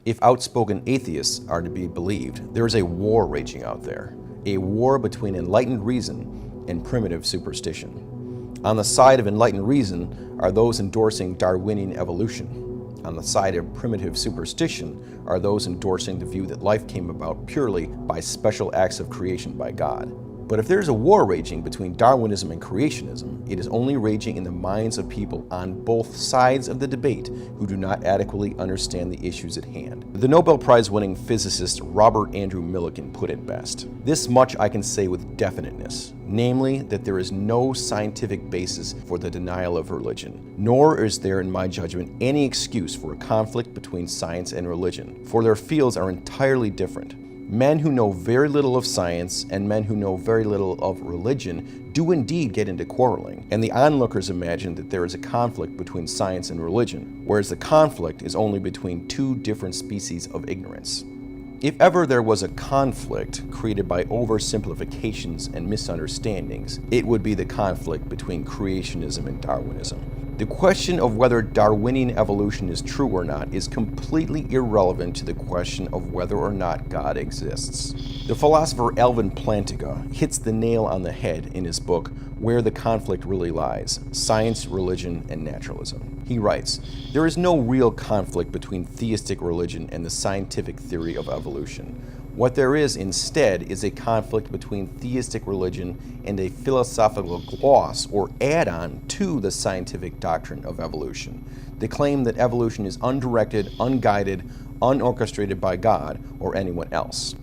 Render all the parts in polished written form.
If outspoken atheists are to be believed, there is a war raging out there, a war between enlightened reason and primitive superstition. On the side of enlightened reason are those endorsing Darwinian evolution. On the side of primitive superstition are those endorsing the view that life came about purely by special acts of creation by God. But if there is a war raging between Darwinism and creationism, it is only raging in the minds of people on both sides of the debate who do not adequately understand the issues at hand. The Nobel Prize-winning physicist Robert Andrew Millikan put it best. This much I can say with definiteness, namely that there is no scientific basis for the denial of religion, nor is there, in my judgment, any excuse for a conflict between science and religion, for their fields are entirely different. Men who know very little of science and men who know very little of religion do indeed get into quarreling, and the onlookers imagine that there is a conflict between science and religion, whereas the conflict is only between two different species of ignorance. If ever there was a conflict created by oversimplifications and misunderstandings, it would be the conflict between creationism and Darwinism. The question of whether Darwinian evolution is true or not is completely irrelevant to the question of whether or not God exists. The philosopher Alvin Plantinga hits the nail on the head in his book, Where the Conflict Really Lies: Science, Religion, and Naturalism. He writes, "There is no real conflict between theistic religion and the scientific theory of evolution. What there is instead is a conflict between theistic religion and a philosophical gloss or add-on to the scientific doctrine of evolution. The claim that evolution is undirected, unguided, unorchestrated by God or anyone else.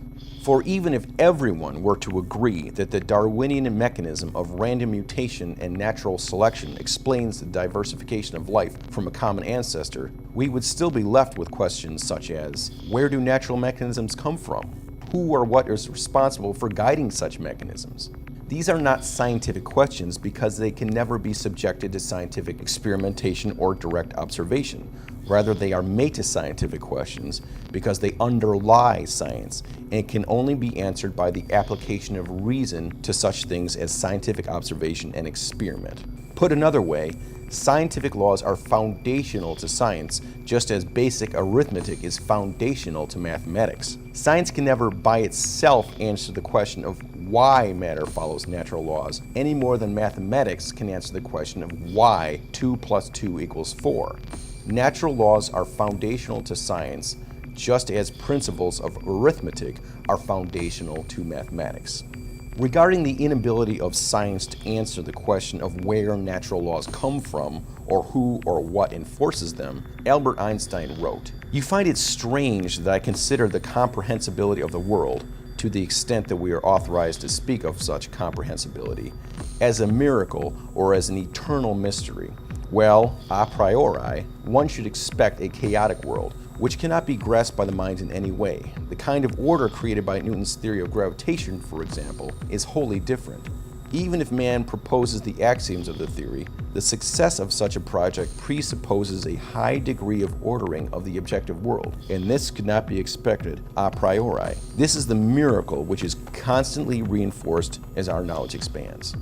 For even if everyone were to agree that the Darwinian mechanism of random mutation and natural selection explains the diversification of life from a common ancestor, we would still be left with questions such as, where do natural mechanisms come from? Who or what is responsible for guiding such mechanisms? These are not scientific questions because they can never be subjected to scientific experimentation or direct observation. Rather, they are meta-scientific questions because they underlie science and can only be answered by the application of reason to such things as scientific observation and experiment. Put another way, scientific laws are foundational to science, just as basic arithmetic is foundational to mathematics. Science can never by itself answer the question of why matter follows natural laws, any more than mathematics can answer the question of why 2 + 2 = 4. Natural laws are foundational to science, just as principles of arithmetic are foundational to mathematics. Regarding the inability of science to answer the question of where natural laws come from or who or what enforces them, Albert Einstein wrote, "You find it strange that I consider the comprehensibility of the world, to the extent that we are authorized to speak of such comprehensibility, as a miracle or as an eternal mystery. Well, a priori, one should expect a chaotic world, which cannot be grasped by the mind in any way. The kind of order created by Newton's theory of gravitation, for example, is wholly different. Even if man proposes the axioms of the theory, the success of such a project presupposes a high degree of ordering of the objective world, and this could not be expected a priori. This is the miracle which is constantly reinforced as our knowledge expands."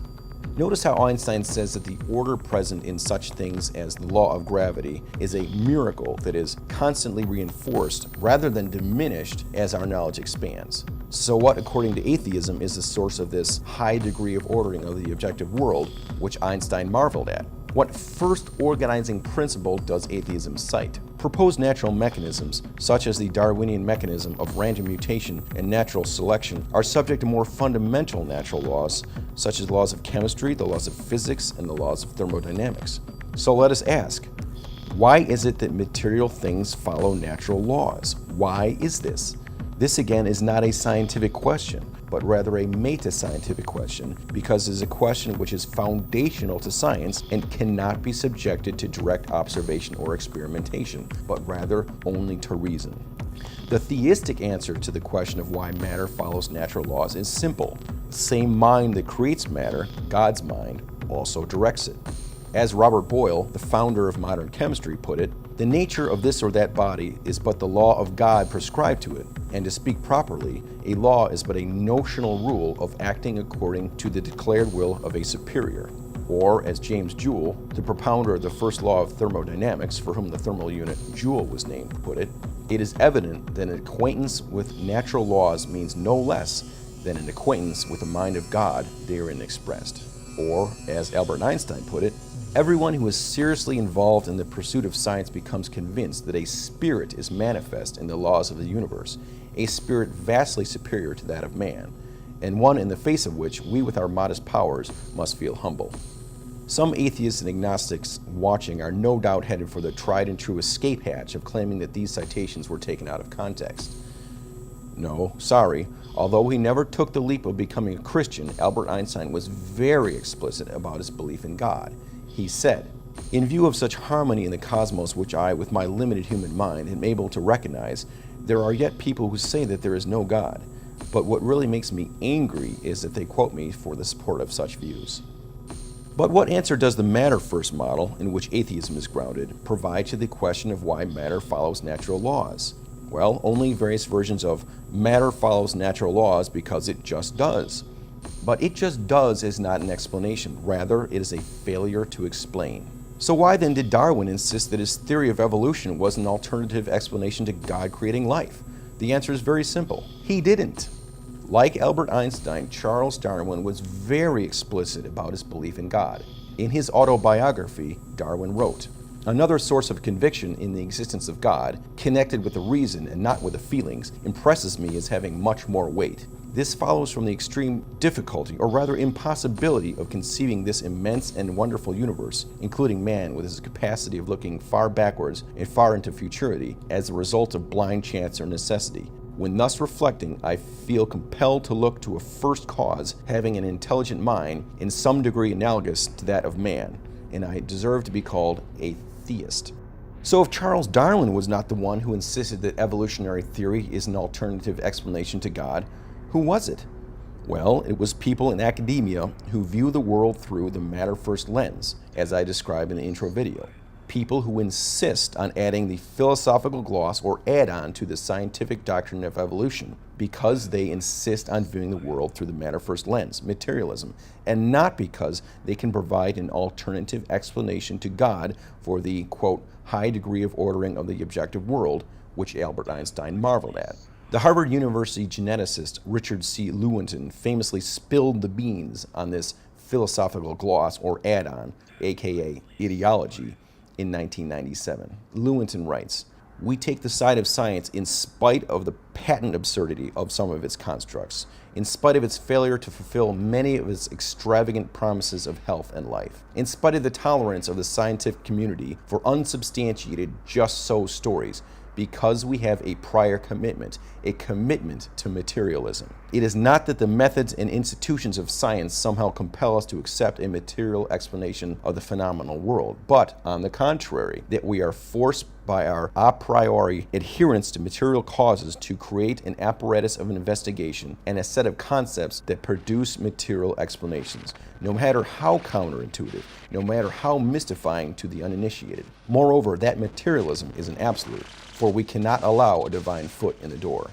Notice how Einstein says that the order present in such things as the law of gravity is a miracle that is constantly reinforced rather than diminished as our knowledge expands. So what, according to atheism, is the source of this high degree of ordering of the objective world, which Einstein marveled at? What first organizing principle does atheism cite? Proposed natural mechanisms, such as the Darwinian mechanism of random mutation and natural selection, are subject to more fundamental natural laws, such as laws of chemistry, the laws of physics, and the laws of thermodynamics. So let us ask, why is it that material things follow natural laws? Why is this? This again is not a scientific question, but rather a meta-scientific question, because it is a question which is foundational to science and cannot be subjected to direct observation or experimentation, but rather only to reason. The theistic answer to the question of why matter follows natural laws is simple. The same mind that creates matter, God's mind, also directs it. As Robert Boyle, the founder of modern chemistry, put it, the nature of this or that body is but the law of God prescribed to it, and to speak properly, a law is but a notional rule of acting according to the declared will of a superior. Or, as James Joule, the propounder of the first law of thermodynamics, for whom the thermal unit joule was named, put it, it is evident that an acquaintance with natural laws means no less than an acquaintance with the mind of God therein expressed. Or, as Albert Einstein put it, everyone who is seriously involved in the pursuit of science becomes convinced that a spirit is manifest in the laws of the universe, a spirit vastly superior to that of man, and one in the face of which we with our modest powers must feel humble. Some atheists and agnostics watching are no doubt headed for the tried and true escape hatch of claiming that these citations were taken out of context. No, sorry. Although he never took the leap of becoming a Christian, Albert Einstein was very explicit about his belief in God. He said, "In view of such harmony in the cosmos which I, with my limited human mind, am able to recognize, there are yet people who say that there is no God. But what really makes me angry is that they quote me for the support of such views." But what answer does the matter-first model, in which atheism is grounded, provide to the question of why matter follows natural laws? Well, only various versions of matter follows natural laws because it just does. But it just does is not an explanation. Rather, it is a failure to explain. So why then did Darwin insist that his theory of evolution was an alternative explanation to God creating life? The answer is very simple. He didn't. Like Albert Einstein, Charles Darwin was very explicit about his belief in God. In his autobiography, Darwin wrote, "Another source of conviction in the existence of God, connected with the reason and not with the feelings, impresses me as having much more weight. This follows from the extreme difficulty, or rather impossibility, of conceiving this immense and wonderful universe, including man with his capacity of looking far backwards and far into futurity, as the result of blind chance or necessity. When thus reflecting, I feel compelled to look to a first cause having an intelligent mind in some degree analogous to that of man, and I deserve to be called a theist." So if Charles Darwin was not the one who insisted that evolutionary theory is an alternative explanation to God, who was it? Well, it was people in academia who view the world through the matter-first lens, as I described in the intro video. People who insist on adding the philosophical gloss or add-on to the scientific doctrine of evolution because they insist on viewing the world through the matter-first lens, materialism, and not because they can provide an alternative explanation to God for the, quote, high degree of ordering of the objective world, which Albert Einstein marveled at. The Harvard University geneticist Richard C. Lewontin famously spilled the beans on this philosophical gloss or add-on, aka ideology, in 1997. Lewontin writes, "We take the side of science in spite of the patent absurdity of some of its constructs, in spite of its failure to fulfill many of its extravagant promises of health and life, in spite of the tolerance of the scientific community for unsubstantiated just-so stories, because we have a prior commitment, a commitment to materialism. It is not that the methods and institutions of science somehow compel us to accept a material explanation of the phenomenal world, but, on the contrary, that we are forced by our a priori adherence to material causes to create an apparatus of investigation and a set of concepts that produce material explanations, no matter how counterintuitive, no matter how mystifying to the uninitiated. Moreover, that materialism is an absolute, for we cannot allow a divine foot in the door."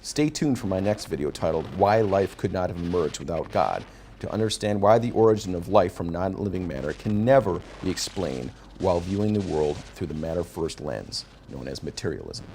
Stay tuned for my next video titled "Why Life Could Not Have Emerged Without God," to understand why the origin of life from non-living matter can never be explained while viewing the world through the matter-first lens, known as materialism.